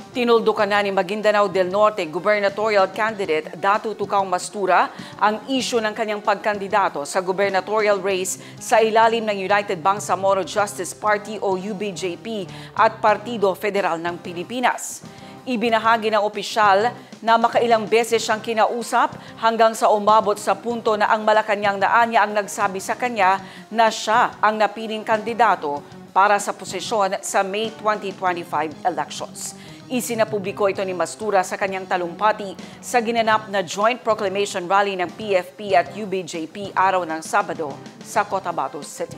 Tinuldukan na ni Maguindanao del Norte gubernatorial candidate Datu Tukaw Mastura ang isyu ng kanyang pagkandidato sa gubernatorial race sa ilalim ng United Bangsamoro Justice Party o UBJP at Partido Federal ng Pilipinas. Ibinahagi ng opisyal na makailang beses siyang kinausap hanggang sa umabot sa punto na ang Malacanang na anya ang nagsabi sa kanya na siya ang napiling kandidato para sa posisyon sa May 2025 elections. Isinapubliko ito ni Mastura sa kanyang talumpati sa ginanap na joint proclamation rally ng PFP at UBJP araw ng Sabado sa Cotabato City.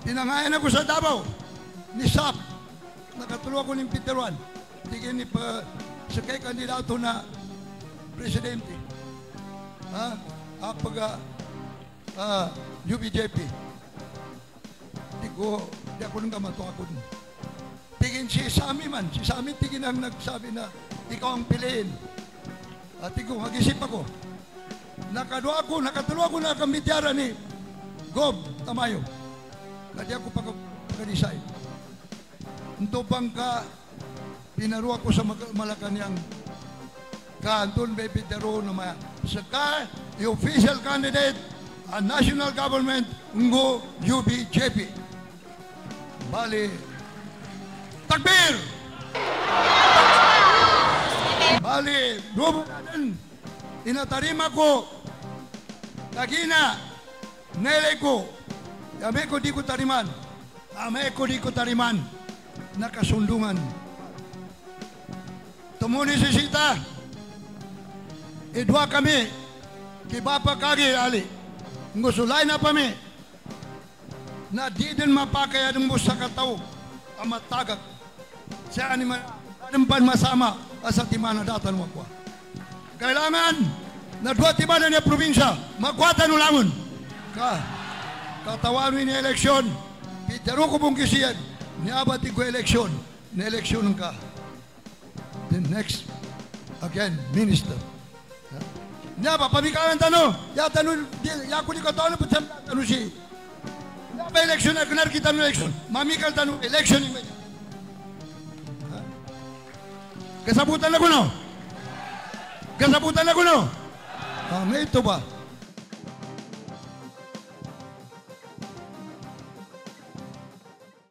Tinangayan ako sa Davao ni SAP. Nakatulong ako ng Peteruan. Tigin ni sa kay kandidato na presidente. UBJP. Di ako nang kamato ako. Tigin si Sami man. Si Sami tigin ang nagsabi na ikaw ang piliin. At tigong, mag-isip ako. Nakatulong ako na kamityara ni Gob Tamayo. Kadi ako pagka-decide. Ito bang ka, pinaruwa ko sa Malacanang ka Anton Baby Tero na maya. Saka, yung official candidate, a national government, ngo UBJP. Bali, takbir! Bali, doon natin, inatarima ko, kagina, nele ko, yame ko di ko tariman, ame ko di ko tariman, nakasundungan. Tumuni si Sita, idwa kami, kibapa kagi ali, ngusulay na pa mi, na di din mapakayadong mo sa kataw, amatagak, sa anima, anumpan masama, asa timana datan mo ko. Kailangan, na dua timana niya probinsya, magkwatan ulangon. Katawan ni eleksyon, pitero ko pong kisiyan, niabati ko eleksyon, na eleksyon ka. The next, again, minister. Niya ba, pamikalan tanong, ya tanong, ya ko di ka tanong, tanong si, niya ba eleksyon na, kunar kita no eleksyon, mamikal tanong, eleksyon yung medyo. Kasabutan na ko no? Kasabutan na ko no? May ito ba?